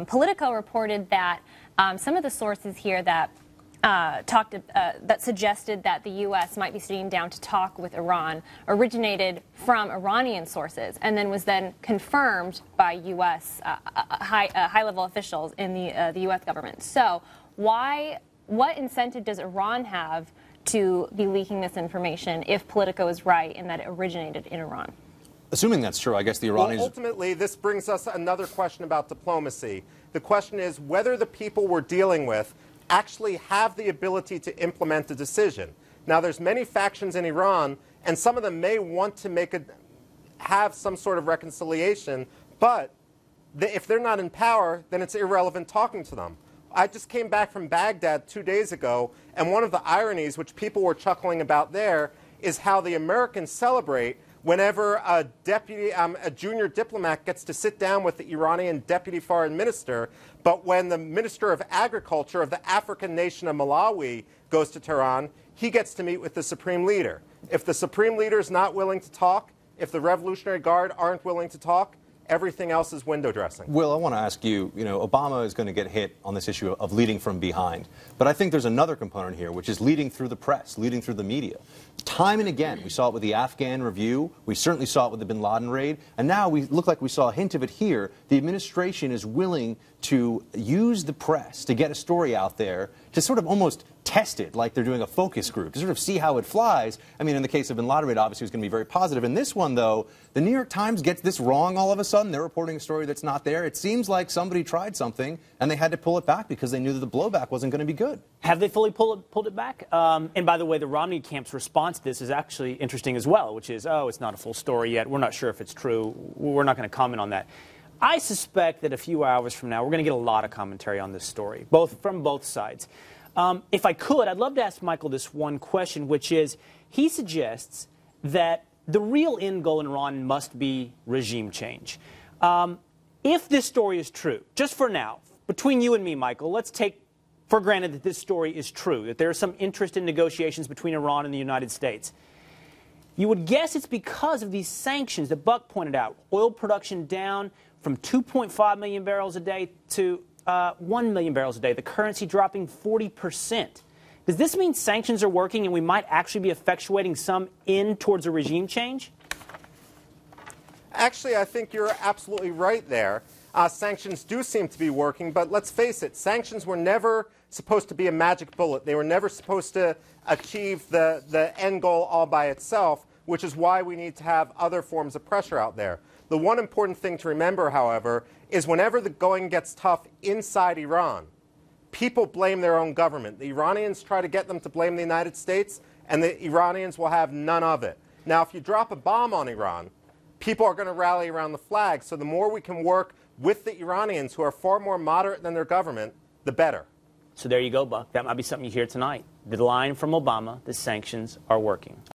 Politico reported that some of the sources here that that suggested that the U.S. might be sitting down to talk with Iran originated from Iranian sources and then was then confirmed by U.S. high-level officials in the U.S. government. So what incentive does Iran have to be leaking this information if Politico is right in that it originated in Iran? Assuming that's true, I guess the Iranians... Well, ultimately, this brings us another question about diplomacy. The question is whether the people we're dealing with actually have the ability to implement a decision. Now, there's many factions in Iran, and some of them may want to have some sort of reconciliation, but if they're not in power, then it's irrelevant talking to them. I just came back from Baghdad 2 days ago, and one of the ironies, which people were chuckling about there, is how the Americans celebrate whenever a junior diplomat gets to sit down with the Iranian deputy foreign minister, but when the minister of agriculture of the African nation of Malawi goes to Tehran, he gets to meet with the supreme leader. If the supreme leader is not willing to talk, if the Revolutionary Guard aren't willing to talk, everything else is window dressing. Will, I want to ask you, Obama is going to get hit on this issue of leading from behind. But I think there's another component here, which is leading through the press, leading through the media. Time and again, we saw it with the Afghan review. We certainly saw it with the bin Laden raid. And now we look like we saw a hint of it here. The administration is willing to use the press to get a story out there to sort of almost test it like they're doing a focus group, to sort of see how it flies. I mean, in the case of bin Laden raid, obviously, it was going to be very positive. In this one, though, the New York Times gets this wrong all of a sudden. They're reporting a story that's not there. It seems like somebody tried something, and they had to pull it back because they knew that the blowback wasn't going to be good. Have they fully pulled it back? And by the way, the Romney camp's response to this is actually interesting as well, which is, oh, it's not a full story yet. We're not sure if it's true. We're not going to comment on that. I suspect that a few hours from now, we're going to get a lot of commentary on this story, from both sides. If I could, I'd love to ask Michael this one question, which is, he suggests that the real end goal in Iran must be regime change. If this story is true, just for now, between you and me, Michael, let's take for granted that this story is true, that there is some interest in negotiations between Iran and the United States. You would guess it's because of these sanctions that Buck pointed out. Oil production down from 2.5 million barrels a day to 1 million barrels a day. The currency dropping 40%. Does this mean sanctions are working and we might actually be effectuating some end towards a regime change? Actually, I think you're absolutely right there. Sanctions do seem to be working, but let's face it, sanctions were never supposed to be a magic bullet. They were never supposed to achieve the end goal all by itself, which is why we need to have other forms of pressure out there. The one important thing to remember, however, is whenever the going gets tough inside Iran, people blame their own government. The Iranians try to get them to blame the United States, and the Iranians will have none of it. Now, if you drop a bomb on Iran, people are going to rally around the flag. So the more we can work with the Iranians, who are far more moderate than their government, the better. So there you go, Buck. That might be something you hear tonight. The line from Obama, the sanctions are working.